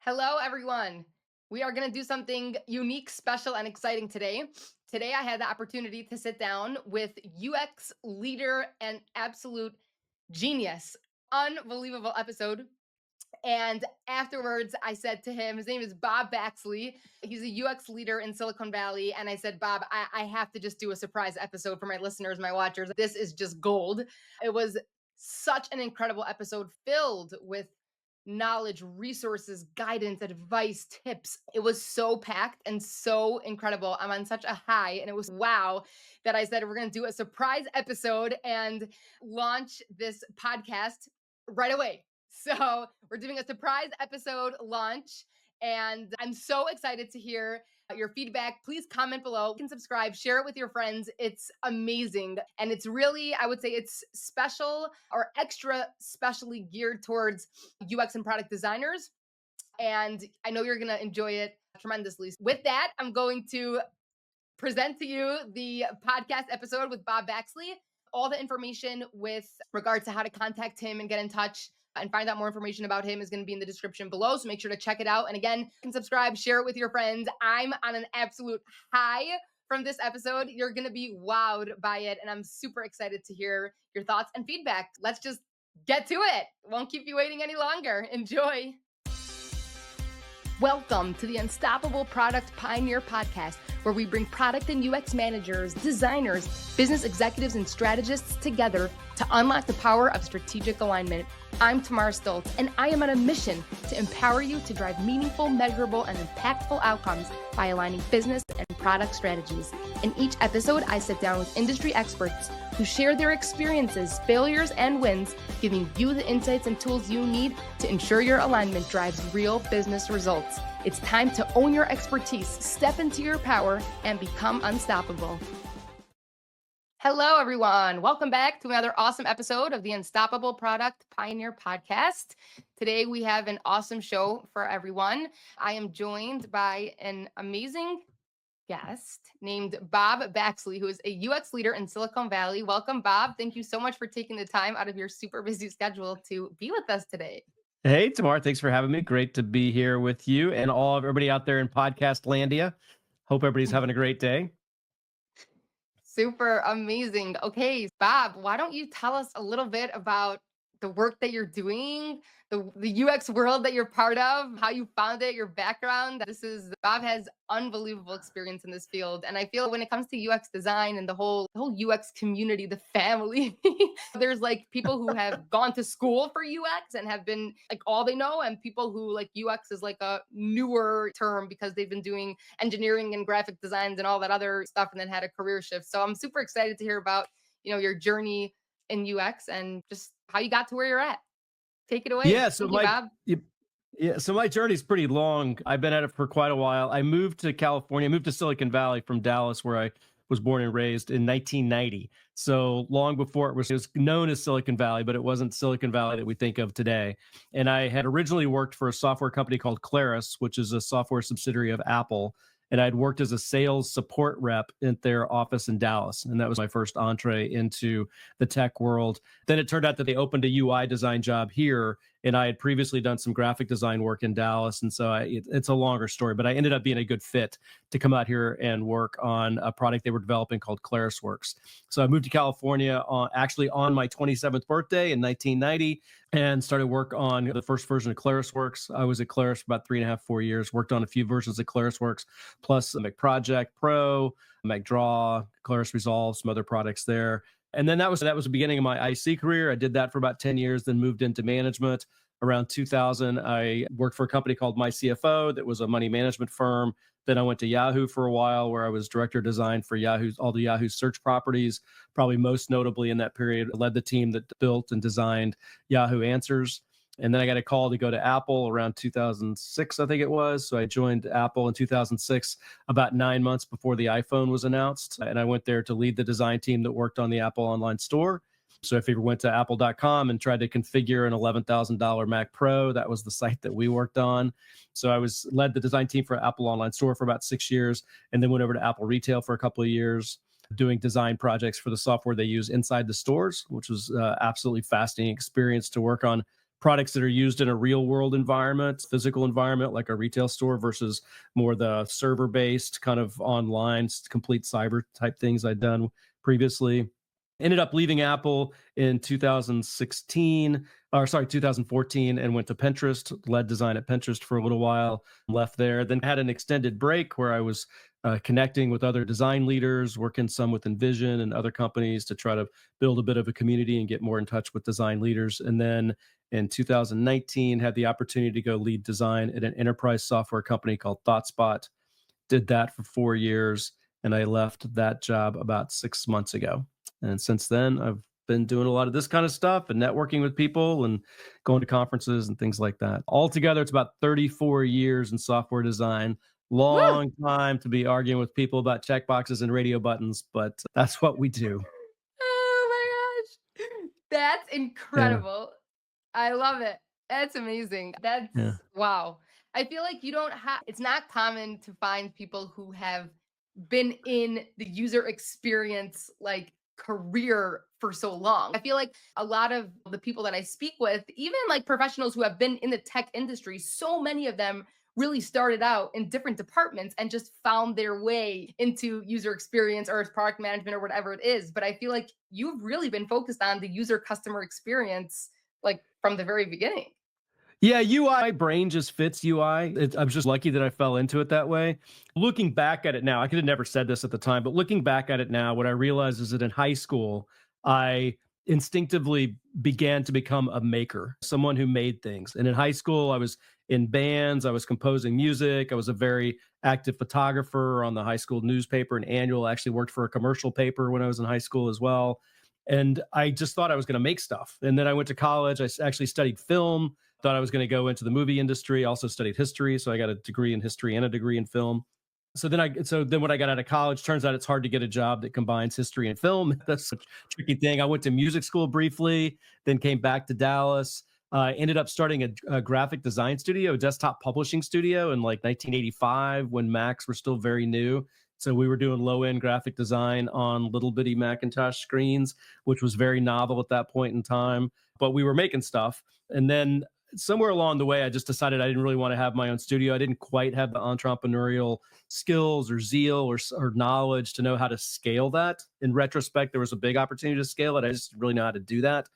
Hello, everyone. We are going to do something unique, special, and exciting today. Today, I had the opportunity to sit down with UX leader and absolute genius. Unbelievable episode. And afterwards, I said to him, his name is Bob Baxley. He's a UX leader in Silicon Valley. And I said, Bob, I have to just do a surprise episode for my listeners, my watchers. This is just gold. It was such an incredible episode filled with knowledge, resources, guidance, advice, tips. It was so packed and so incredible. I'm on such a high, and it was wow that I said we're going to do a surprise episode and launch this podcast right away. So, we're doing a surprise episode launch, and I'm so excited to hear your feedback. Please comment below, you can subscribe, share it with your friends. It's amazing. And it's really, I would say it's special or extra specially geared towards UX and product designers. And I know you're going to enjoy it tremendously. With that, I'm going to present to you the podcast episode with Bob Baxley. All the information with regards to how to contact him and get in touch and find out more information about him is going to be in the description below. So make sure to check it out. And again, you can subscribe, share it with your friends. I'm on an absolute high from this episode. You're going to be wowed by it. And I'm super excited to hear your thoughts and feedback. Let's just get to it. Won't keep you waiting any longer. Enjoy. Welcome to the Unstoppable Product Pioneer Podcast, where we bring product and UX managers, designers, business executives, and strategists together to unlock the power of strategic alignment. I'm Tamara Stoltz, and I am on a mission to empower you to drive meaningful, measurable, and impactful outcomes by aligning business and product strategies. In each episode, I sit down with industry experts who share their experiences, failures, and wins, giving you the insights and tools you need to ensure your alignment drives real business results. It's time to own your expertise, step into your power, and become unstoppable. Hello, everyone. Welcome back to another awesome episode of the Unstoppable Product Pioneer Podcast. Today, we have an awesome show for everyone. I am joined by an amazing guest named Bob Baxley, who is a UX leader in Silicon Valley. Welcome, Bob. Thank you so much for taking the time out of your super busy schedule to be with us today. Hey, Tamar, thanks for having me. Great to be here with you and all of everybody out there in Podcast Landia. Hope everybody's having a great day. Super amazing. Okay, Bob, why don't you tell us a little bit about the work that you're doing, the UX world that you're part of, how you found it, your background. Bob has unbelievable experience in this field. And I feel when it comes to UX design and the whole UX community, the family, there's like people who have gone to school for UX and have been like all they know, and people who like UX is like a newer term because they've been doing engineering and graphic designs and all that other stuff and then had a career shift. So I'm super excited to hear about, your journey in UX and just how you got to where you're at. Take it away. Yeah, so Thank you, my Bob. y- yeah, so my journey's pretty long. I've been at it for quite a while. I moved to California, moved to Silicon Valley from Dallas, where I was born and raised in 1990. So long before it was known as Silicon Valley, but it wasn't Silicon Valley that we think of today. And I had originally worked for a software company called Claris, which is a software subsidiary of Apple. And I'd worked as a sales support rep in their office in Dallas. And that was my first entree into the tech world. Then it turned out that they opened a UI design job here, and I had previously done some graphic design work in Dallas. And so it's a longer story, but I ended up being a good fit to come out here and work on a product they were developing called ClarisWorks. So I moved to California actually on my 27th birthday in 1990 and started work on the first version of ClarisWorks. I was at Claris for about 3.5, 4 years, worked on a few versions of ClarisWorks, plus Mac Project Pro, Mac Draw, Claris Resolve, some other products there. And then that was the beginning of my IC career. I did that for about 10 years, then moved into management. Around 2000, I worked for a company called MyCFO that was a money management firm. Then I went to Yahoo for a while, where I was director of design for all the Yahoo search properties. Probably most notably in that period, I led the team that built and designed Yahoo Answers. And then I got a call to go to Apple around 2006, I think it was. So I joined Apple in 2006, about 9 months before the iPhone was announced. And I went there to lead the design team that worked on the Apple online store. So if you went to apple.com and tried to configure an $11,000 Mac Pro, that was the site that we worked on. So I led the design team for Apple online store for about 6 years, and then went over to Apple retail for a couple of years, doing design projects for the software they use inside the stores, which was absolutely fascinating experience to work on products that are used in a real world environment, physical environment, like a retail store versus more the server based kind of online, complete cyber type things I'd done previously. Ended up leaving Apple in 2016, or sorry, 2014, and went to Pinterest, led design at Pinterest for a little while, left there, then had an extended break where I was connecting with other design leaders, working some with Envision and other companies to try to build a bit of a community and get more in touch with design leaders. And then in 2019, had the opportunity to go lead design at an enterprise software company called ThoughtSpot. Did that for 4 years, and I left that job about 6 months ago. And since then, I've been doing a lot of this kind of stuff and networking with people and going to conferences and things like that. Altogether, it's about 34 years in software design. Woo! Long time to be arguing with people about checkboxes and radio buttons, but that's what we do. Oh my gosh. That's Yeah. incredible. I love it. That's amazing. That's Yeah. wow. I feel like you don't have it's not common to find people who have been in the user experience like career for so long. I feel like a lot of the people that I speak with, even like professionals who have been in the tech industry, so many of them really started out in different departments and just found their way into user experience or product management or whatever it is. But I feel like you've really been focused on the user customer experience like from the very beginning. Yeah, UI, my brain just fits UI. I'm just lucky that I fell into it that way. Looking back at it now, I could have never said this at the time, but looking back at it now, what I realized is that in high school, I instinctively began to become a maker, someone who made things. And in high school, I was in bands, I was composing music, I was a very active photographer on the high school newspaper and annual. I actually worked for a commercial paper when I was in high school as well. And I just thought I was going to make stuff. And then I went to college. I actually studied film, thought I was going to go into the movie industry. Also studied history, so I got a degree in history and a degree in film. So then when I got out of college, turns out it's hard to get a job that combines history and film. That's a tricky thing. I went to music school briefly, then came back to Dallas. Ended up starting a graphic design studio, a desktop publishing studio in like 1985 when Macs were still very new. So we were doing low end graphic design on little bitty Macintosh screens, which was very novel at that point in time. But we were making stuff. And then somewhere along the way, I just decided I didn't really want to have my own studio. I didn't quite have the entrepreneurial skills or zeal or knowledge to know how to scale that. In retrospect, there was a big opportunity to scale it. I just really know how to do that.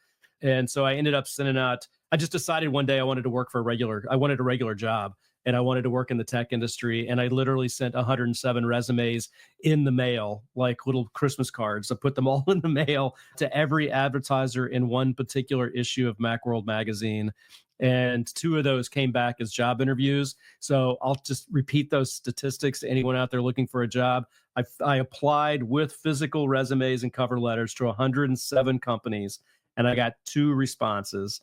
And so I ended up sending out, I just decided one day I wanted to work for I wanted a regular job and I wanted to work in the tech industry. And I literally sent 107 resumes in the mail, like little Christmas cards. I put them all in the mail to every advertiser in one particular issue of Macworld magazine. And two of those came back as job interviews. So I'll just repeat those statistics to anyone out there looking for a job. I applied with physical resumes and cover letters to 107 companies, and I got two responses,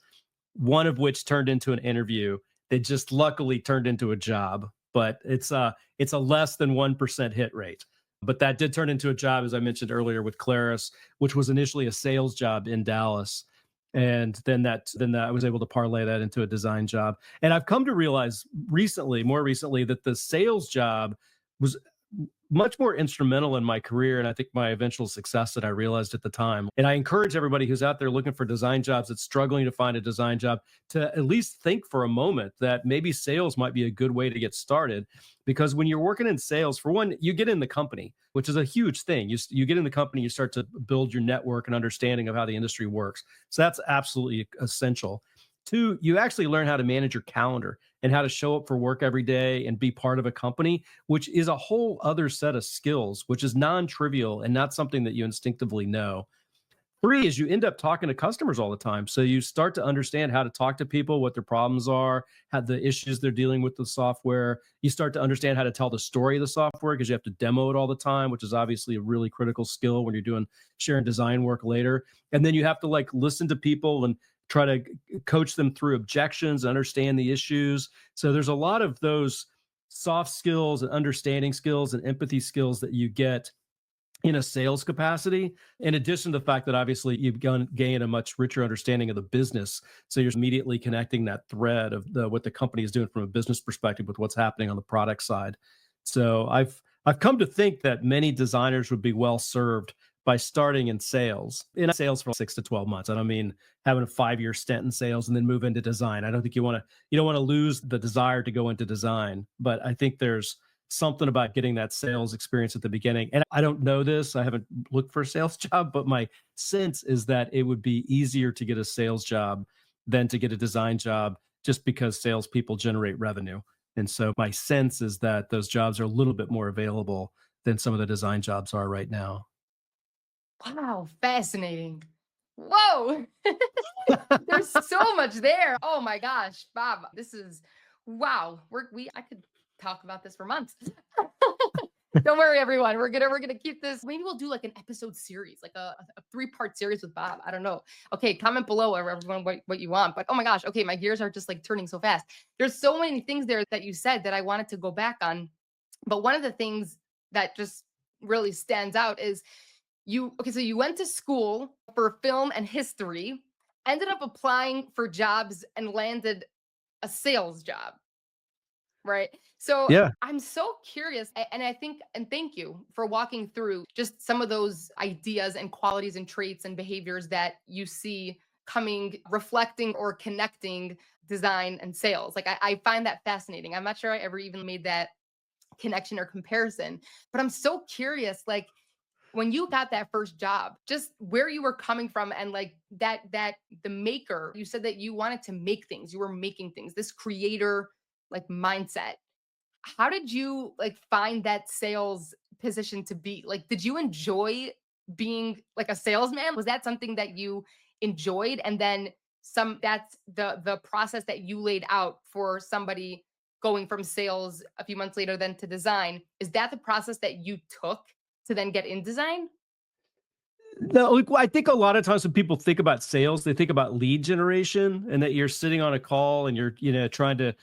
one of which turned into an interview that just luckily turned into a job. But it's a less than 1% hit rate. But that did turn into a job, as I mentioned earlier, with Claris, which was initially a sales job in Dallas. And then I was able to parlay that into a design job. And I've come to realize more recently, that the sales job was much more instrumental in my career and I think my eventual success than I realized at the time. And I encourage everybody who's out there looking for design jobs, that's struggling to find a design job, to at least think for a moment that maybe sales might be a good way to get started. Because when you're working in sales, for one, you get in the company, which is a huge thing. You get in the company, you start to build your network and understanding of how the industry works. So that's absolutely essential. Two, you actually learn how to manage your calendar and how to show up for work every day and be part of a company, which is a whole other set of skills, which is non-trivial and not something that you instinctively know. Three is you end up talking to customers all the time. So you start to understand how to talk to people, what their problems are, how the issues they're dealing with the software. You start to understand how to tell the story of the software because you have to demo it all the time, which is obviously a really critical skill when you're doing sharing design work later. And then you have to like listen to people and try to coach them through objections, understand the issues. So there's a lot of those soft skills and understanding skills and empathy skills that you get in a sales capacity, in addition to the fact that obviously you've gain a much richer understanding of the business. So you're immediately connecting that thread of what the company is doing from a business perspective with what's happening on the product side. So I've come to think that many designers would be well served by starting in sales. In sales for 6 to 12 months. I don't mean having a 5 year stint in sales and then move into design. I don't think you don't want to lose the desire to go into design. But I think there's something about getting that sales experience at the beginning. And I don't know this. I haven't looked for a sales job, but my sense is that it would be easier to get a sales job than to get a design job just because salespeople generate revenue. And so my sense is that those jobs are a little bit more available than some of the design jobs are right now. Wow, fascinating. Whoa. There's so much there. Oh my gosh, Bob, this is wow. I could talk about this for months. Don't worry, everyone. We're gonna keep this. Maybe we'll do like an episode series, like a 3-part series with Bob. I don't know. Okay, comment below everyone what you want. But oh my gosh, okay, my gears are just like turning so fast. There's so many things there that you said that I wanted to go back on. But one of the things that just really stands out is so you went to school for film and history, ended up applying for jobs and landed a sales job, right? So Yeah. I'm so curious, and I think, and thank you for walking through just some of those ideas and qualities and traits and behaviors that you see coming, reflecting or connecting design and sales. Like I find that fascinating. I'm not sure I ever even made that connection or comparison, but I'm so curious, like when you got that first job, just where you were coming from and like that the maker, you said that you wanted to make things, you were making things, this creator like mindset. How did you like find that sales position to be? Like, did you enjoy being like a salesman? Was that something that you enjoyed? And then that's the process that you laid out for somebody going from sales a few months later then to design. Is that the process that you took to then get in design? No, look, I think a lot of times when people think about sales, they think about lead generation and that you're sitting on a call and you're, trying to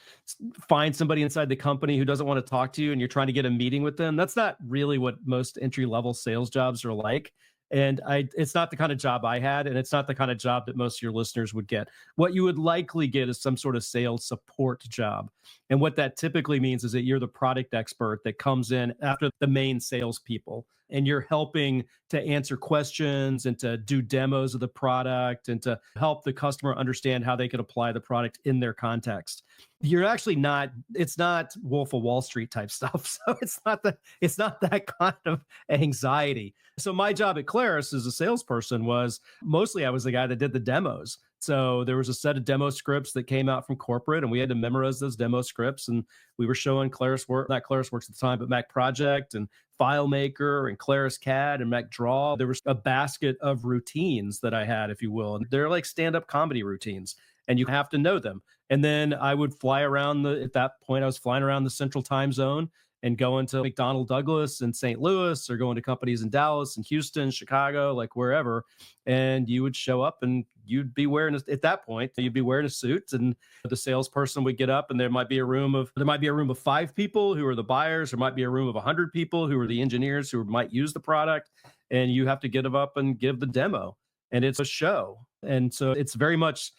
find somebody inside the company who doesn't want to talk to you and you're trying to get a meeting with them. That's not really what most entry level sales jobs are like. And it's not the kind of job I had, and it's not the kind of job that most of your listeners would get. What you would likely get is some sort of sales support job. And what that typically means is that you're the product expert that comes in after the main salespeople and you're helping to answer questions and to do demos of the product and to help the customer understand how they could apply the product in their context. You're actually not, it's not Wolf of Wall Street type stuff. So it's not that kind of anxiety. So my job at Claris as a salesperson was mostly I was the guy that did the demos. So there was a set of demo scripts that came out from corporate, and we had to memorize those demo scripts. And we were showing not ClarisWorks at the time, but Mac Project and FileMaker and Claris CAD and Mac Draw. There was a basket of routines that I had, if you will. And they're like stand-up comedy routines, and you have to know them. And then I would fly around at that point, I was flying around the central time zone and going to McDonnell Douglas in St. Louis or going to companies in Dallas and Houston, Chicago, like wherever. And you would show up and you'd be wearing, at that point, you'd be wearing a suit, and the salesperson would get up and there might be a room of 5 people who are the buyers. There might be a room of 100 people who are the engineers who might use the product. And you have to get up and give the demo, and it's a show. And so it's very much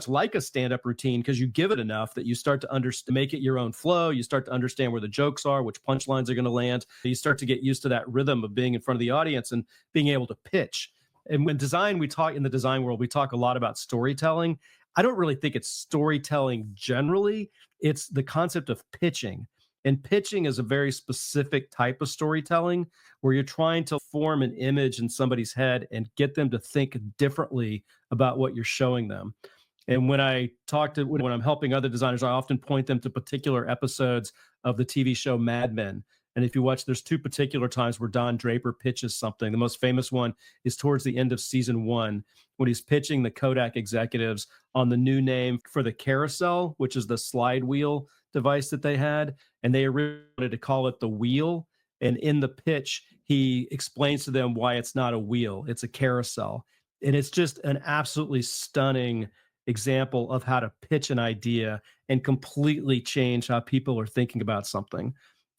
like a stand-up routine because you give it enough that you start to make it your own flow. You start to understand where the jokes are, which punchlines are going to land. You start to get used to that rhythm of being in front of the audience and being able to pitch. And when design, in the design world, we talk a lot about storytelling. I don't really think it's storytelling generally. It's the concept of pitching. And pitching is a very specific type of storytelling where you're trying to form an image in somebody's head and get them to think differently about what you're showing them. And when I'm helping other designers, I often point them to particular episodes of the TV show Mad Men. And if you watch, there's 2 particular times where Don Draper pitches something. The most famous one is towards the end of season 1, when he's pitching the Kodak executives on the new name for the carousel, which is the slide wheel device that they had. And they originally wanted to call it the wheel. And in the pitch, he explains to them why it's not a wheel, it's a carousel. And it's just an absolutely stunning example of how to pitch an idea and completely change how people are thinking about something.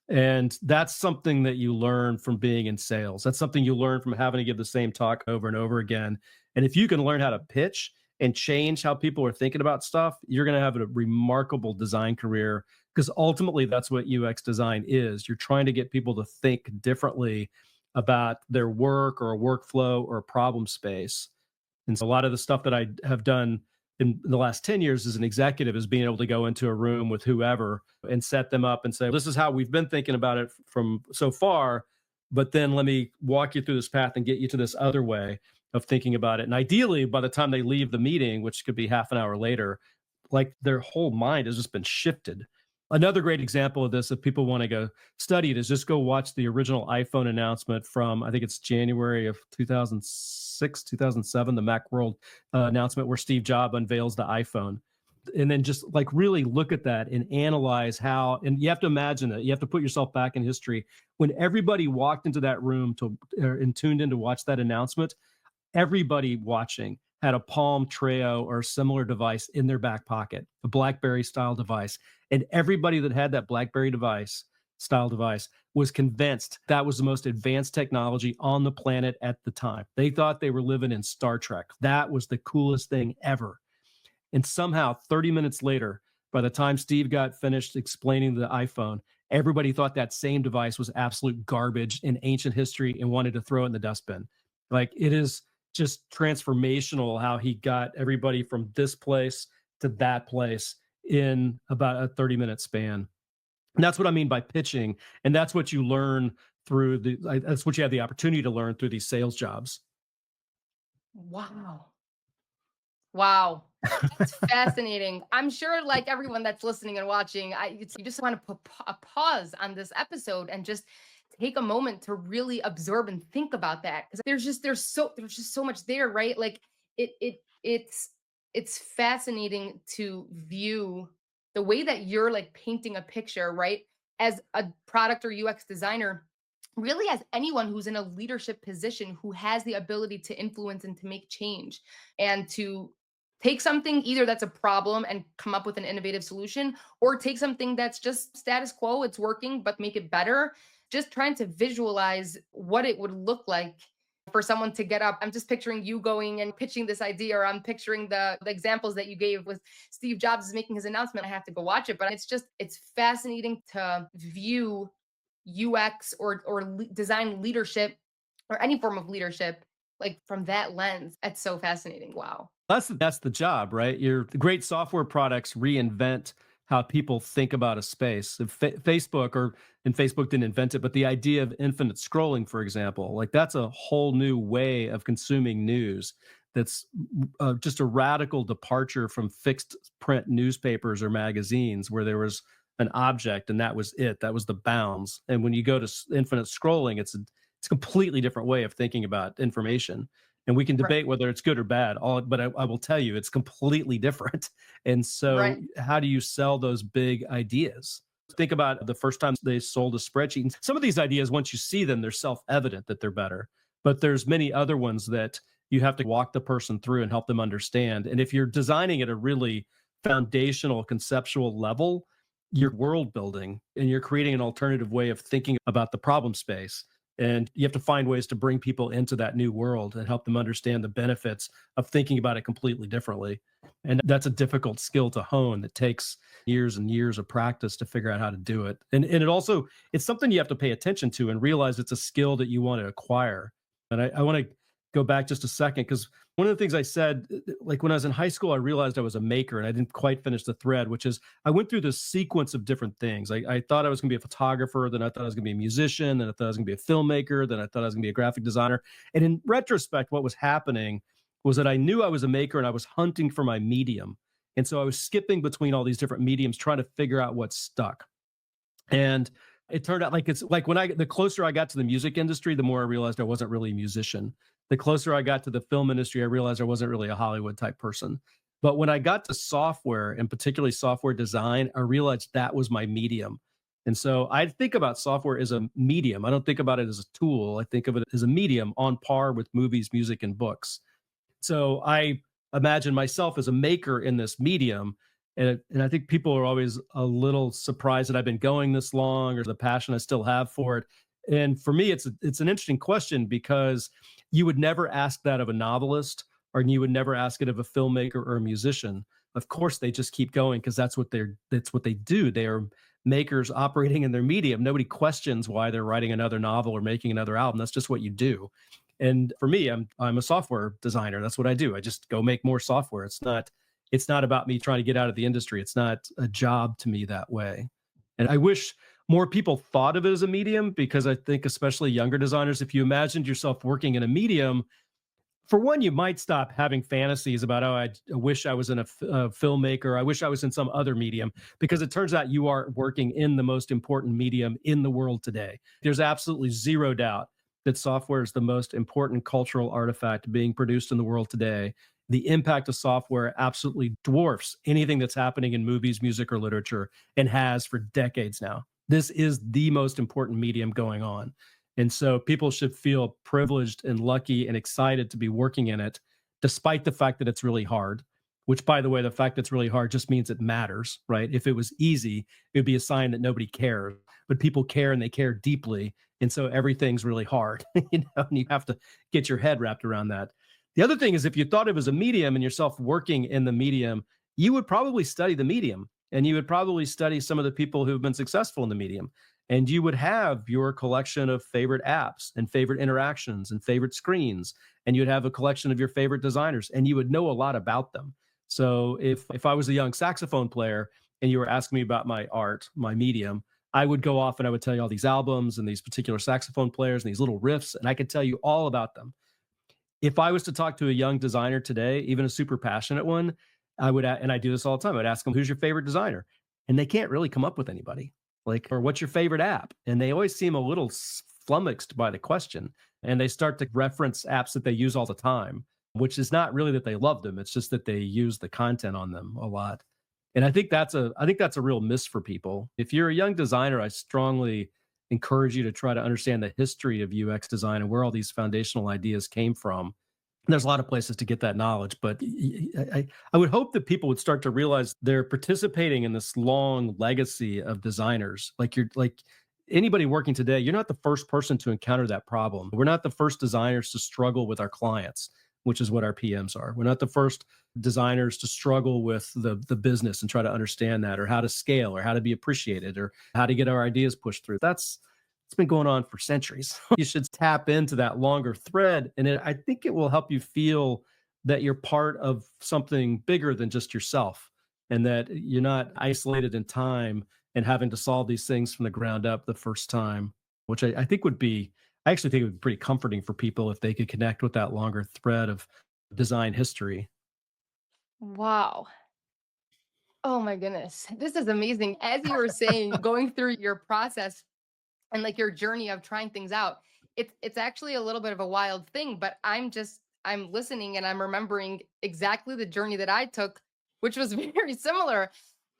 And that's something that you learn from being in sales. That's something you learn from having to give the same talk over and over again. And if you can learn how to pitch and change how people are thinking about stuff, you're going to have a remarkable design career, because ultimately that's what UX design is. You're trying to get people to think differently about their work or a workflow or a problem space. And so a lot of the stuff that I have done in the last 10 years as an executive is being able to go into a room with whoever and set them up and say, this is how we've been thinking about it from so far, but then let me walk you through this path and get you to this other way of thinking about it. And ideally, by the time they leave the meeting, which could be half an hour later, like their whole mind has just been shifted. Another great example of this, if people want to go study it, is just go watch the original iPhone announcement from, I think it's January of 2006, 2007, the Macworld announcement where Steve Jobs unveils the iPhone. And then just like really look at that and analyze how, and you have to imagine that, you have to put yourself back in history. When everybody walked into that room and tuned in to watch that announcement, everybody watching had a Palm Treo or similar device in their back pocket, a BlackBerry style device. And everybody that had that BlackBerry style device was convinced that was the most advanced technology on the planet at the time. They thought they were living in Star Trek. That was the coolest thing ever. And somehow 30 minutes later, by the time Steve got finished explaining the iPhone, everybody thought that same device was absolute garbage in ancient history and wanted to throw it in the dustbin. Like, it is just transformational how he got everybody from this place to that place in about a 30-minute span. And that's what I mean by pitching. And that's what you learn through that's what you have the opportunity to learn through these sales jobs. Wow. Wow. That's fascinating. I'm sure, like everyone that's listening and watching, you just want to put a pause on this episode and just take a moment to really observe and think about that, because there's just so much there, right? Like it's fascinating to view the way that you're like painting a picture, right? As a product or UX designer, really as anyone who's in a leadership position who has the ability to influence and to make change and to take something either that's a problem and come up with an innovative solution, or take something that's just status quo, it's working, but make it better. Just trying to visualize what it would look like for someone to get up. I'm just picturing you going and pitching this idea, or I'm picturing the examples that you gave with Steve Jobs making his announcement. I have to go watch it, but it's fascinating to view UX or design leadership or any form of leadership like from that lens. That's so fascinating. Wow. That's the job, right? Your great software products reinvent how people think about a space. Facebook didn't invent it, but the idea of infinite scrolling, for example, like that's a whole new way of consuming news. That's just a radical departure from fixed print newspapers or magazines where there was an object and that was it. That was the bounds. And when you go to infinite scrolling, it's a completely different way of thinking about information. And we can debate whether it's good or bad, but I will tell you it's completely different. And so how do you sell those big ideas? Think about the first time they sold a spreadsheet. And some of these ideas, once you see them, they're self-evident that they're better. But there's many other ones that you have to walk the person through and help them understand. And if you're designing at a really foundational conceptual level, you're world building and you're creating an alternative way of thinking about the problem space. And you have to find ways to bring people into that new world and help them understand the benefits of thinking about it completely differently. And that's a difficult skill to hone that takes years and years of practice to figure out how to do it. And it's something you have to pay attention to and realize it's a skill that you want to acquire. And I want to go back just a second, because one of the things I said, like when I was in high school, I realized I was a maker and I didn't quite finish the thread, which is I went through this sequence of different things. I thought I was going to be a photographer, then I thought I was going to be a musician, then I thought I was going to be a filmmaker, then I thought I was going to be a graphic designer. And in retrospect, what was happening was that I knew I was a maker and I was hunting for my medium. And so I was skipping between all these different mediums, trying to figure out what stuck. And it turned out like it's like the closer I got to the music industry, the more I realized I wasn't really a musician. The closer I got to the film industry, I realized I wasn't really a Hollywood type person. But when I got to software, and particularly software design, I realized that was my medium. And so I think about software as a medium. I don't think about it as a tool. I think of it as a medium on par with movies, music, and books. So I imagine myself as a maker in this medium. And I think people are always a little surprised that I've been going this long or the passion I still have for it. And for me, it's an interesting question, because you would never ask that of a novelist, or you would never ask it of a filmmaker or a musician. Of course, they just keep going because that's what they do. They are makers operating in their medium. Nobody questions why they're writing another novel or making another album. That's just what you do. And for me, I'm a software designer. That's what I do. I just go make more software. It's not about me trying to get out of the industry. It's not a job to me that way. And I wish more people thought of it as a medium, because I think especially younger designers, if you imagined yourself working in a medium, for one, you might stop having fantasies about, oh, I wish I was in a filmmaker. I wish I was in some other medium, because it turns out you are working in the most important medium in the world today. There's absolutely zero doubt that software is the most important cultural artifact being produced in the world today. The impact of software absolutely dwarfs anything that's happening in movies, music, or literature, and has for decades now. This is the most important medium going on. And so people should feel privileged and lucky and excited to be working in it, despite the fact that it's really hard, which, by the way, the fact that it's really hard just means it matters, right? If it was easy, it would be a sign that nobody cares. But people care, and they care deeply. And so everything's really hard, and you have to get your head wrapped around that. The other thing is, if you thought it was a medium and yourself working in the medium, you would probably study the medium, and you would probably study some of the people who've been successful in the medium. And you would have your collection of favorite apps and favorite interactions and favorite screens. And you'd have a collection of your favorite designers, and you would know a lot about them. So if I was a young saxophone player and you were asking me about my art, my medium, I would go off and I would tell you all these albums and these particular saxophone players and these little riffs, and I could tell you all about them. If I was to talk to a young designer today, even a super passionate one, and I do this all the time, I'd ask them, who's your favorite designer? And they can't really come up with anybody. Like, or what's your favorite app? And they always seem a little flummoxed by the question. And they start to reference apps that they use all the time, which is not really that they love them. It's just that they use the content on them a lot. And I think that's a real miss for people. If you're a young designer, I strongly encourage you to try to understand the history of UX design and where all these foundational ideas came from. There's a lot of places to get that knowledge, but I would hope that people would start to realize they're participating in this long legacy of designers. Like anybody working today, you're not the first person to encounter that problem. We're not the first designers to struggle with our clients, which is what our PMs are. We're not the first designers to struggle with the business and try to understand that, or how to scale, or how to be appreciated, or how to get our ideas pushed through. It's been going on for centuries. You should tap into that longer thread, and I think it will help you feel that you're part of something bigger than just yourself, and that you're not isolated in time and having to solve these things from the ground up the first time, which I think would be, I actually think it would be pretty comforting for people if they could connect with that longer thread of design history. Wow. Oh my goodness. This is amazing. As you were saying, going through your process and like your journey of trying things out, it's actually a little bit of a wild thing, but I'm listening and I'm remembering exactly the journey that I took, which was very similar.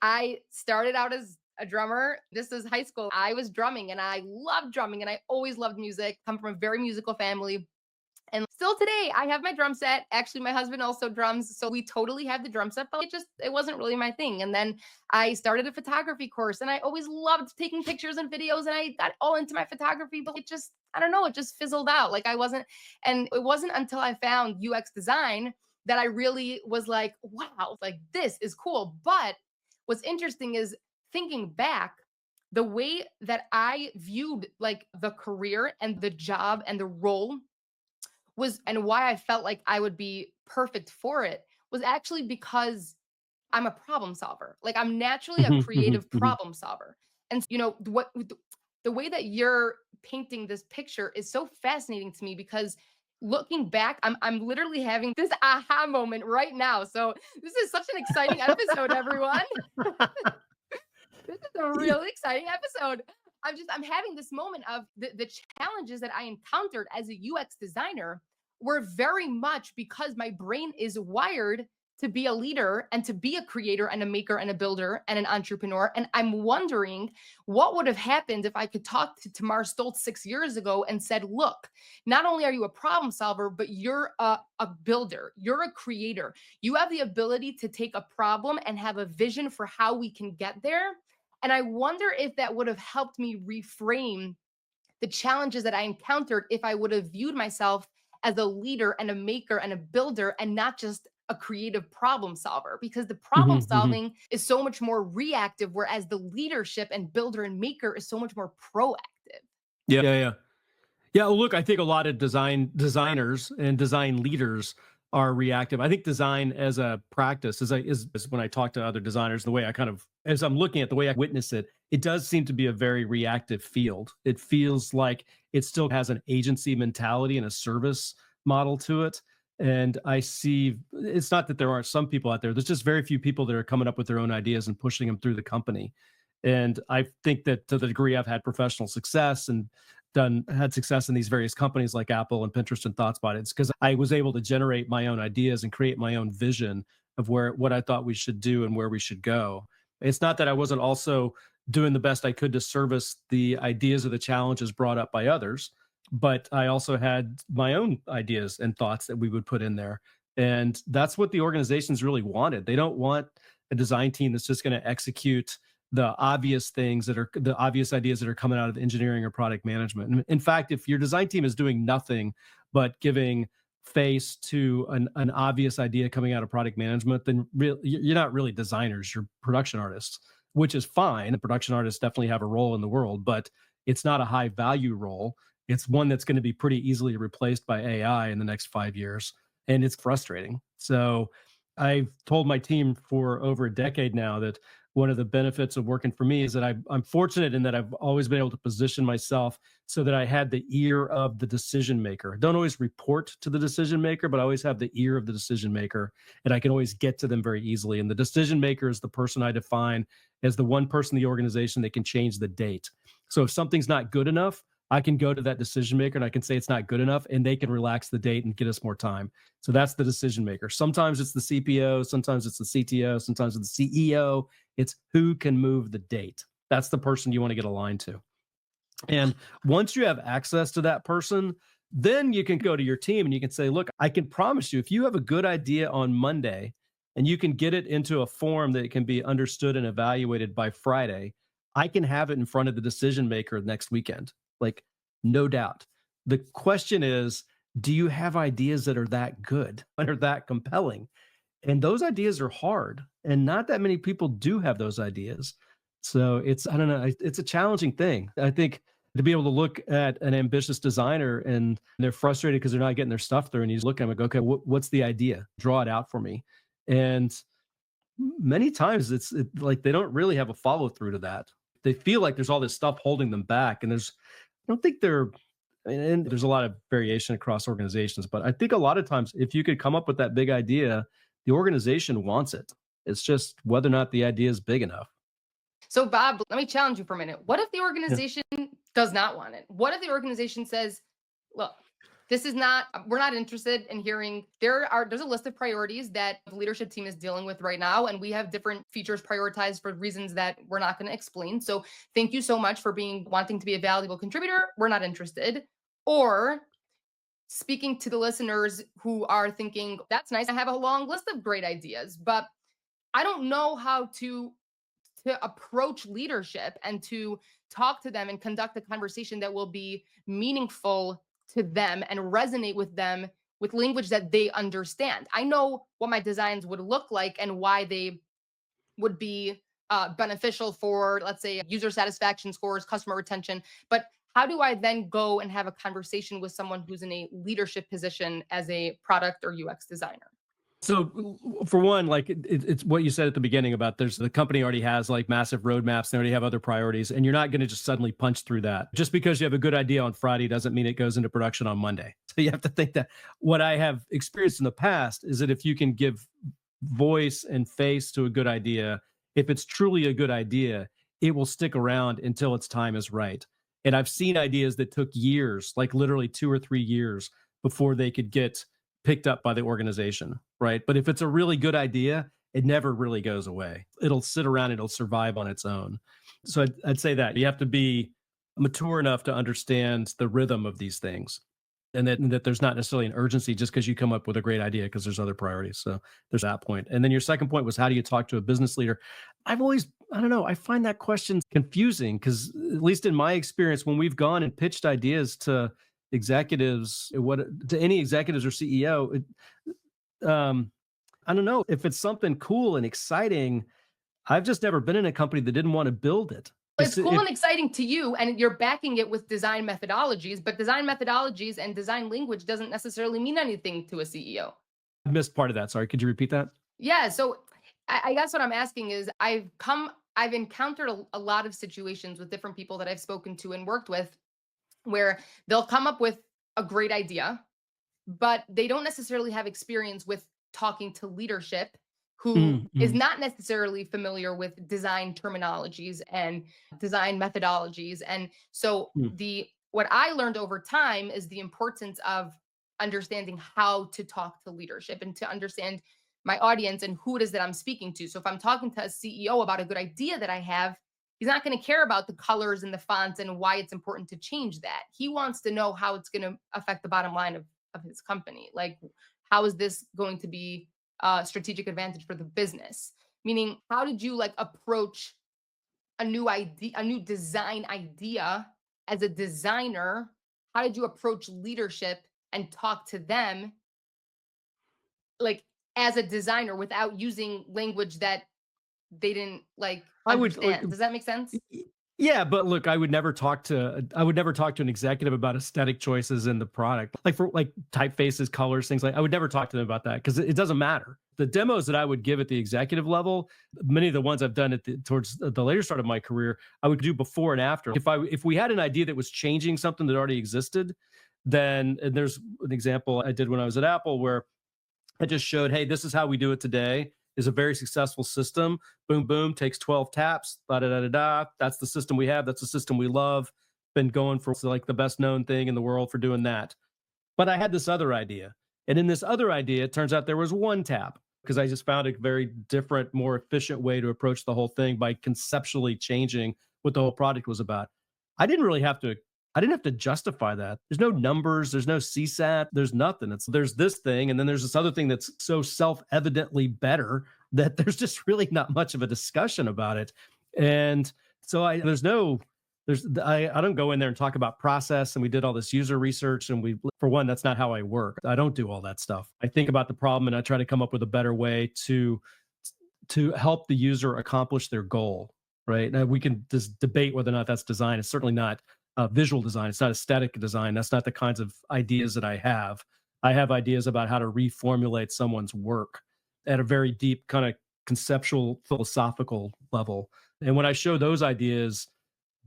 I started out as a drummer. This is high school. I was drumming and I loved drumming and I always loved music. Come from a very musical family. And still today, I have my drum set. Actually, my husband also drums. So we totally have the drum set, but it wasn't really my thing. And then I started a photography course and I always loved taking pictures and videos and I got all into my photography, but I don't know, it just fizzled out. And it wasn't until I found UX design that I really was like, wow, like this is cool. But what's interesting is thinking back, the way that I viewed like the career and the job and the role was, and why I felt like I would be perfect for it, was actually because I'm a problem solver. Like I'm naturally a Mhm, mhm, creative mhm. problem solver. And the way that you're painting this picture is so fascinating to me because looking back, I'm literally having this aha moment right now. So this is such an exciting episode, everyone. This is a really exciting episode. I'm having this moment of the challenges that I encountered as a UX designer were very much because my brain is wired to be a leader and to be a creator and a maker and a builder and an entrepreneur. And I'm wondering what would have happened if I could talk to Tamar Stoltz 6 years ago and said, look, not only are you a problem solver, but you're a builder, you're a creator. You have the ability to take a problem and have a vision for how we can get there. And I wonder if that would have helped me reframe the challenges that I encountered if I would have viewed myself as a leader and a maker and a builder and not just a creative problem solver, because the problem Hmm. Hmm. solving is so much more reactive, whereas the leadership and builder and maker is so much more proactive. Yeah, yeah, yeah. Yeah, well, look, I think a lot of designers and design leaders are reactive. I think design as a practice is when I talk to other designers, the way I kind of, as I'm looking at the way I witness it, it does seem to be a very reactive field. It feels like it still has an agency mentality and a service model to it. And I see it's not that there aren't some people out there. There's just very few people that are coming up with their own ideas and pushing them through the company. And I think that to the degree I've had professional success and had success in these various companies like Apple and Pinterest and ThoughtSpot, it's because I was able to generate my own ideas and create my own vision of what I thought we should do and where we should go. It's not that I wasn't also doing the best I could to service the ideas or the challenges brought up by others, but I also had my own ideas and thoughts that we would put in there. And that's what the organizations really wanted. They don't want a design team that's just going to execute the obvious things that are the obvious ideas that are coming out of engineering or product management. And in fact, if your design team is doing nothing but giving face to an obvious idea coming out of product management, then you're not really designers, you're production artists, which is fine. The production artists definitely have a role in the world, but it's not a high value role. It's one that's going to be pretty easily replaced by AI in the next 5 years. And it's frustrating. So I've told my team for over a decade now that one of the benefits of working for me is that I'm fortunate in that I've always been able to position myself so that I had the ear of the decision maker. I don't always report to the decision maker, but I always have the ear of the decision maker, and I can always get to them very easily. And the decision maker is the person I define as the one person in the organization that can change the date. So if something's not good enough, I can go to that decision maker and I can say it's not good enough, and they can relax the date and get us more time. So that's the decision maker. Sometimes it's the CPO, sometimes it's the CTO, sometimes it's the CEO. It's who can move the date. That's the person you want to get aligned to. And once you have access to that person, then you can go to your team and you can say, look, I can promise you, if you have a good idea on Monday and you can get it into a form that it can be understood and evaluated by Friday, I can have it in front of the decision maker next weekend. Like, no doubt. The question is, do you have ideas that are that good and are that compelling? And those ideas are hard, and not that many people do have those ideas. So I don't know, it's a challenging thing. I think to be able to look at an ambitious designer and they're frustrated because they're not getting their stuff through, and you just look at them and go, okay, what's the idea? Draw it out for me. And many times like they don't really have a follow through to that. They feel like there's all this stuff holding them back, and I don't think and there's a lot of variation across organizations, but I think a lot of times if you could come up with that big idea, the organization wants it. It's just whether or not the idea is big enough. So, Bob, let me challenge you for a minute. What if the Yeah. organization does not want it? What if the organization says, look, this is not, we're not interested in hearing, there's a list of priorities that the leadership team is dealing with right now, and we have different features prioritized for reasons that we're not going to explain. So thank you so much for wanting to be a valuable contributor. We're not interested. Or speaking to the listeners who are thinking, that's nice. I have a long list of great ideas, but I don't know how to approach leadership and to talk to them and conduct a conversation that will be meaningful to them and resonate with them with language that they understand. I know what my designs would look like and why they would be beneficial for, let's say, user satisfaction scores, customer retention. But how do I then go and have a conversation with someone who's in a leadership position as a product or UX designer? So for one, like it's what you said at the beginning about the company already has like massive roadmaps. They already have other priorities, and you're not going to just suddenly punch through that. Just because you have a good idea on Friday doesn't mean it goes into production on Monday. So you have to think that what I have experienced in the past is that if you can give voice and face to a good idea, if it's truly a good idea, it will stick around until its time is right. And I've seen ideas that took years, like literally 2 or 3 years before they could get picked up by the organization, right? But if it's a really good idea, it never really goes away. It'll sit around, it'll survive on its own. So I'd say that you have to be mature enough to understand the rhythm of these things, and that there's not necessarily an urgency just because you come up with a great idea, because there's other priorities. So there's that point. And then your second point was, how do you talk to a business leader? I don't know, I find that question confusing, because at least in my experience, when we've gone and pitched ideas to executives, to any executives or CEO, I don't know if it's something cool and exciting. I've just never been in a company that didn't want to build it. It's It's cool if and exciting to you, and you're backing it with design methodologies, but design methodologies and design language doesn't necessarily mean anything to a CEO. I missed part of that. Sorry, could you repeat that? Yeah, so I guess what I'm asking is I've encountered a lot of situations with different people that I've spoken to and worked with where they'll come up with a great idea, but they don't necessarily have experience with talking to leadership who Mm, is mm, not necessarily familiar with design terminologies and design methodologies. And so mm. the what I learned over time is the importance of understanding how to talk to leadership and to understand my audience and who it is that I'm speaking to. So if I'm talking to a CEO about a good idea that I have, he's not going to care about the colors and the fonts and why it's important to change that. He wants to know how it's going to affect the bottom line of his company. Like, how is this going to be a strategic advantage for the business? Meaning, how did you like approach a new idea, a new design idea as a designer? How did you approach leadership and talk to them like as a designer without using language that they didn't like I would like understand? Does that make sense? yeah, but look, I would never talk to an executive about aesthetic choices in the product. Like for like typefaces, colors, things like I would never talk to them about that because it doesn't matter. The demos that I would give at the executive level, many of the ones I've done towards the later start of my career, I would do before and after. If we had an idea that was changing something that already existed, then and there's an example I did when I was at Apple where I just showed, hey, this is how we do it today. Is a very successful system. Boom, boom, takes 12 taps. Da da da da da. That's the system we have. That's the system we love. Been going for like the best known thing in the world for doing that. But I had this other idea, and in this other idea, it turns out there was one tap because I just found a very different, more efficient way to approach the whole thing by conceptually changing what the whole product was about. I didn't really have to I didn't have to justify that. There's no numbers, there's no CSAT, there's nothing. There's this thing, and then there's this other thing that's so self-evidently better that there's just really not much of a discussion about it. And so I don't go in there and talk about process and we did all this user research and we for one, that's not how I work. I don't do all that stuff. I think about the problem and I try to come up with a better way to help the user accomplish their goal. Right. Now we can just debate whether or not that's design. It's certainly not visual design. It's not aesthetic design. That's not the kinds of ideas that I have. I have ideas about how to reformulate someone's work at a very deep kind of conceptual, philosophical level. And when I show those ideas,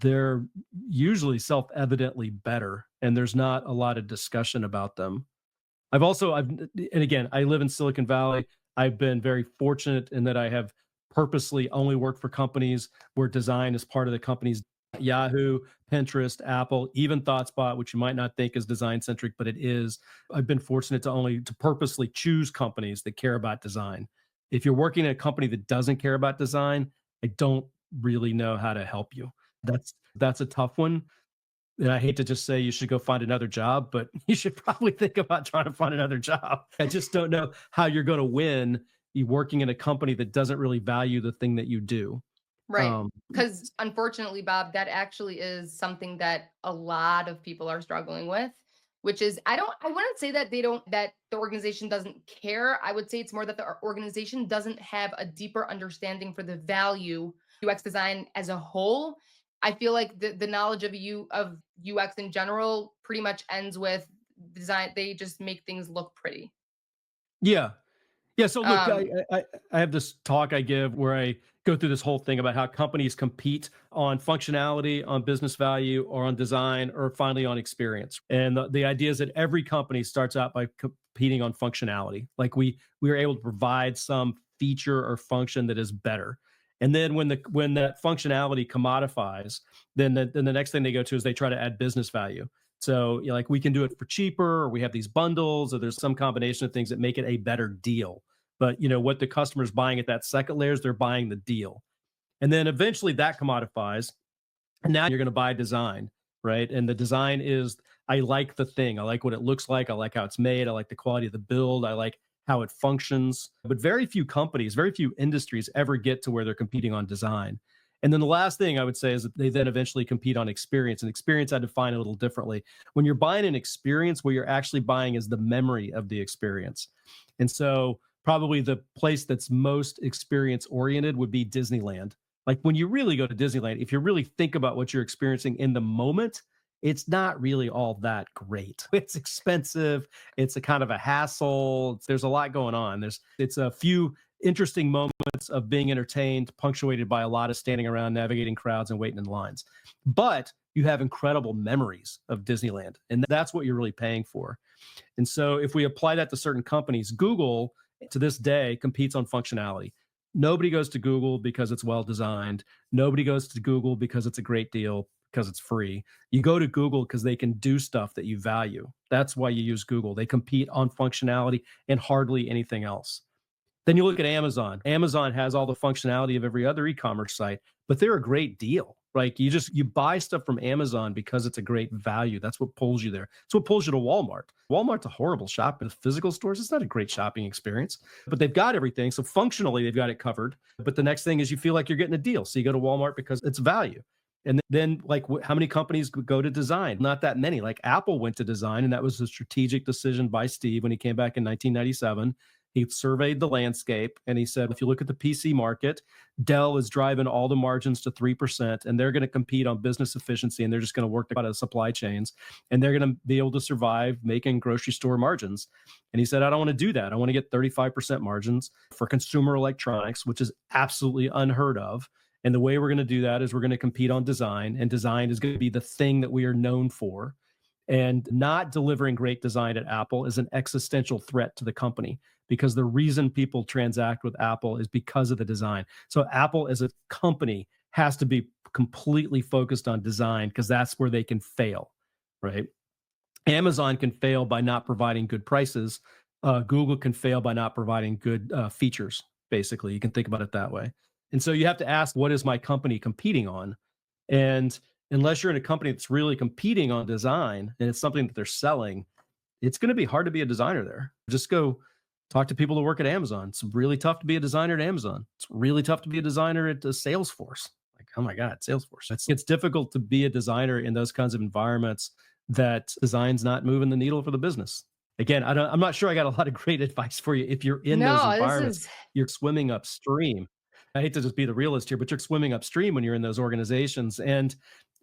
they're usually self-evidently better, and there's not a lot of discussion about them. And again, I live in Silicon Valley. I've been very fortunate in that I have purposely only worked for companies where design is part of the company's Yahoo, Pinterest, Apple, even ThoughtSpot, which you might not think is design centric, but it is. I've been fortunate to purposely choose companies that care about design. If you're working in a company that doesn't care about design, I don't really know how to help you. That's a tough one. And I hate to just say you should go find another job, but you should probably think about trying to find another job. I just don't know how you're going to win you working in a company that doesn't really value the thing that you do. Right. Um, Because unfortunately, Bob, that actually is something that a lot of people are struggling with, which is I wouldn't say that that the organization doesn't care. I would say it's more that the organization doesn't have a deeper understanding for the value UX design as a whole. I feel like the knowledge of UX in general pretty much ends with design. They just make things look pretty. yeah, Yeah, so look, Um, I have this talk I give where I go through this whole thing about how companies compete on functionality, on business value, or on design, or finally on experience. And the idea is that every company starts out by competing on functionality. Like we are able to provide some feature or function that is better. And then when that functionality commodifies, then the next thing they go to is they try to add business value. So, you know, like we can do it for cheaper, or we have these bundles, or there's some combination of things that make it a better deal. But you know what the customer's buying at that second layer is they're buying the deal, and then eventually that commodifies, and now you're going to buy design, right? And the design is I like the thing, I like what it looks like, I like how it's made, I like the quality of the build, I like how it functions. But very few companies, very few industries ever get to where they're competing on design. And then the last thing I would say is that they then eventually compete on experience. And experience I define a little differently. When you're buying an experience, what you're actually buying is the memory of the experience. And so probably the place that's most experience oriented would be Disneyland. Like when you really go to Disneyland, if you really think about what you're experiencing in the moment, it's not really all that great. It's expensive. It's a kind of a hassle. There's a lot going on. It's a few interesting moments of being entertained, punctuated by a lot of standing around, navigating crowds, and waiting in lines. But you have incredible memories of Disneyland, and that's what you're really paying for. And so, if we apply that to certain companies, Google to this day competes on functionality. Nobody goes to Google because it's well designed. Nobody goes to Google because it's a great deal, because it's free. You go to Google because they can do stuff that you value. That's why you use Google. They compete on functionality and hardly anything else. Then you look at Amazon. Amazon has all the functionality of every other e-commerce site, but they're a great deal. Like you buy stuff from Amazon because it's a great value. That's what pulls you there. It's what pulls you to Walmart. Walmart's a horrible shop. In physical stores, it's not a great shopping experience, but they've got everything. So functionally, they've got it covered. But the next thing is you feel like you're getting a deal. So you go to Walmart because it's value. And then, like, how many companies go to design? Not that many. Like Apple went to design, and that was a strategic decision by Steve when he came back in 1997. He surveyed the landscape and he said, if you look at the PC market, Dell is driving all the margins to 3%, and they're going to compete on business efficiency, and they're just going to work out of supply chains, and they're going to be able to survive making grocery store margins. And he said, I don't want to do that. I want to get 35% margins for consumer electronics, which is absolutely unheard of. And the way we're going to do that is we're going to compete on design, and design is going to be the thing that we are known for. And not delivering great design at Apple is an existential threat to the company, because the reason people transact with Apple is because of the design. So Apple as a company has to be completely focused on design, because that's where they can fail, right? Amazon can fail by not providing good prices. Google can fail by not providing good features, basically. You can think about it that way. And so you have to ask, what is my company competing on? And unless you're in a company that's really competing on design and it's something that they're selling, it's going to be hard to be a designer there. Just go talk to people who work at Amazon. It's really tough to be a designer at Amazon. It's really tough to be a designer at Salesforce. Like, oh my God, Salesforce. It's difficult to be a designer in those kinds of environments that design's not moving the needle for the business. Again, I'm not sure I got a lot of great advice for you. If you're in those environments, you're swimming upstream. I hate to just be the realist here, but you're swimming upstream when you're in those organizations. And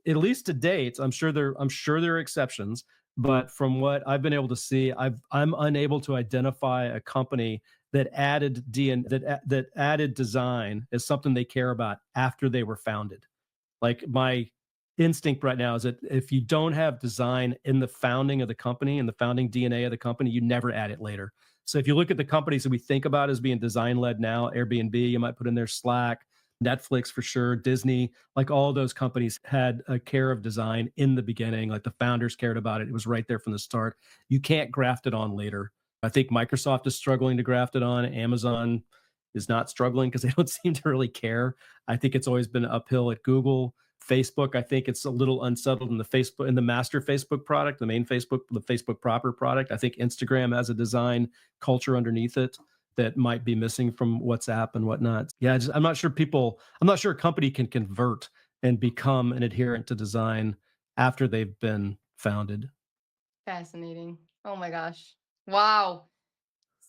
at least to date, I'm sure there are exceptions, but from what I've been able to see, I'm unable to identify a company that added that added design as something they care about after they were founded. Like, my instinct right now is that if you don't have design in the founding of the company and the founding DNA of the company, you never add it later. So if you look at the companies that we think about as being design led now, Airbnb, you might put in there, Slack, Netflix for sure, Disney, like all of those companies had a care of design in the beginning. Like the founders cared about it. It was right there from the start. You can't graft it on later. I think Microsoft is struggling to graft it on. Amazon is not struggling because they don't seem to really care. I think it's always been uphill at Google. Facebook, I think it's a little unsettled in the master Facebook product, the main Facebook, the Facebook proper product. I think Instagram has a design culture underneath it that might be missing from WhatsApp and whatnot. Yeah, I'm not sure a company can convert and become an adherent to design after they've been founded. Fascinating. Oh my gosh. Wow.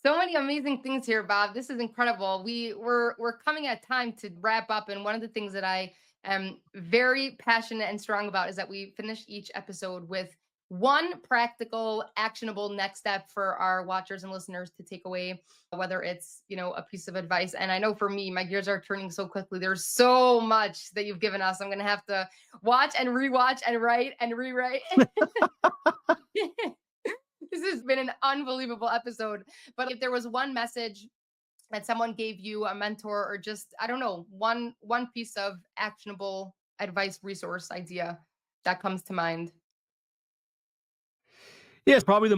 So many amazing things here, Bob. This is incredible. We're coming at time to wrap up, and one of the things that I am very passionate and strong about is that we finish each episode with one practical, actionable next step for our watchers and listeners to take away, whether it's, a piece of advice. And I know for me, my gears are turning so quickly. There's so much that you've given us. I'm going to have to watch and rewatch and write and rewrite. This has been an unbelievable episode. But if there was one message that someone gave you, a mentor, or just, I don't know, one piece of actionable advice, resource, idea that comes to mind. Yeah, probably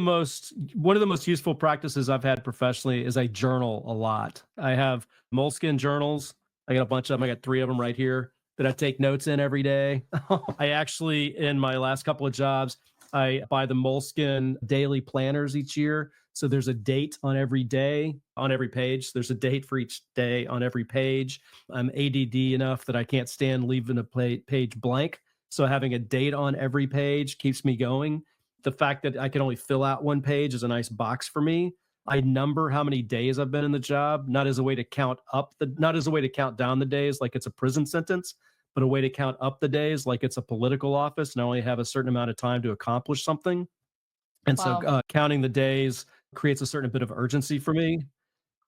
one of the most useful practices I've had professionally is I journal a lot. I have Moleskine journals. I got a bunch of them. I got 3 of them right here that I take notes in every day. I actually, in my last couple of jobs, I buy the Moleskine daily planners each year. So there's a date on every day, on every page. There's a date for each day on every page. I'm ADD enough that I can't stand leaving a page blank. So having a date on every page keeps me going. The fact that I can only fill out one page is a nice box for me. I number how many days I've been in the job, not as a way to not as a way to count down the days like it's a prison sentence, but a way to count up the days like it's a political office and I only have a certain amount of time to accomplish something. And Wow. so counting the days creates a certain bit of urgency for me.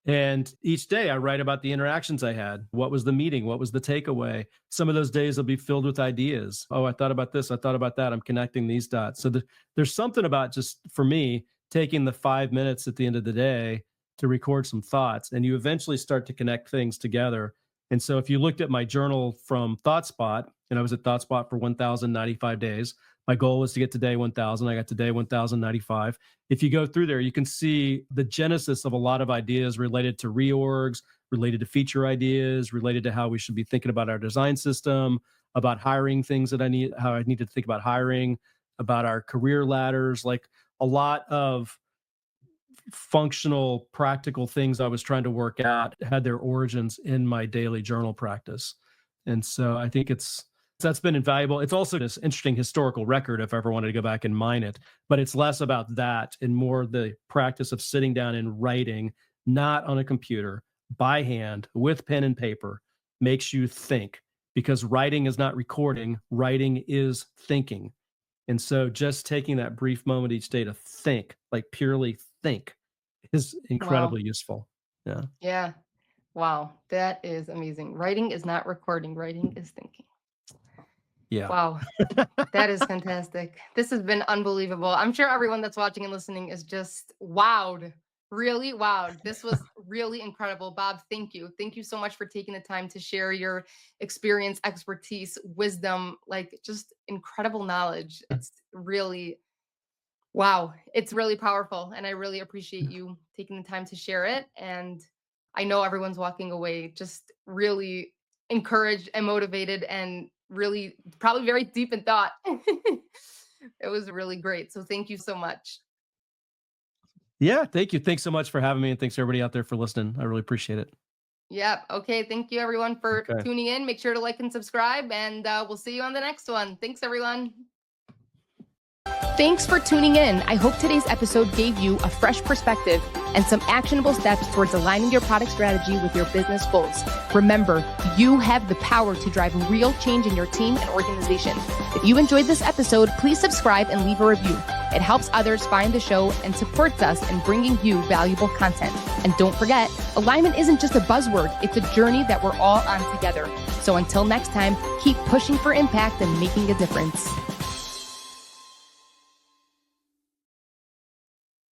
And each day I write about the interactions I had. What was the meeting? What was the takeaway? Some of those days will be filled with ideas. Oh, I thought about this. I thought about that. I'm connecting these dots. So there's something about, just for me, taking the 5 minutes at the end of the day to record some thoughts, and you eventually start to connect things together. And so if you looked at my journal from ThoughtSpot, and I was at ThoughtSpot for 1,095 days, my goal was to get to day 1,000. I got to day 1,095. If you go through there, you can see the genesis of a lot of ideas related to reorgs, related to feature ideas, related to how we should be thinking about our design system, about hiring things that how I need to think about hiring, about our career ladders, like a lot of functional, practical things I was trying to work out had their origins in my daily journal practice. And so I think that's been invaluable. It's also this interesting historical record if I ever wanted to go back and mine it, but it's less about that and more the practice of sitting down and writing, not on a computer, by hand, with pen and paper, makes you think, because writing is not recording, writing is thinking. And so just taking that brief moment each day to think, like purely think, is incredibly useful. Yeah. Yeah. Wow. That is amazing. Writing is not recording. Writing is thinking. Yeah. Wow. That is fantastic. This has been unbelievable. I'm sure everyone that's watching and listening is just wowed. Really wowed. This was really incredible. Bob, thank you. Thank you so much for taking the time to share your experience, expertise, wisdom, like just incredible knowledge. It's really, wow. It's really powerful. And I really appreciate you taking the time to share it. And I know everyone's walking away just really encouraged and motivated and really probably very deep in thought. It was really great. So thank you so much. Yeah, thank you. Thanks so much for having me, and thanks everybody out there for listening. I really appreciate it. Yep. Okay. Thank you everyone for Okay. tuning in. Make sure to like and subscribe, and we'll see you on the next one. Thanks everyone. Thanks for tuning in. I hope today's episode gave you a fresh perspective and some actionable steps towards aligning your product strategy with your business goals. Remember, you have the power to drive real change in your team and organization. If you enjoyed this episode, please subscribe and leave a review. It helps others find the show and supports us in bringing you valuable content. And don't forget, alignment isn't just a buzzword, it's a journey that we're all on together. So until next time, keep pushing for impact and making a difference.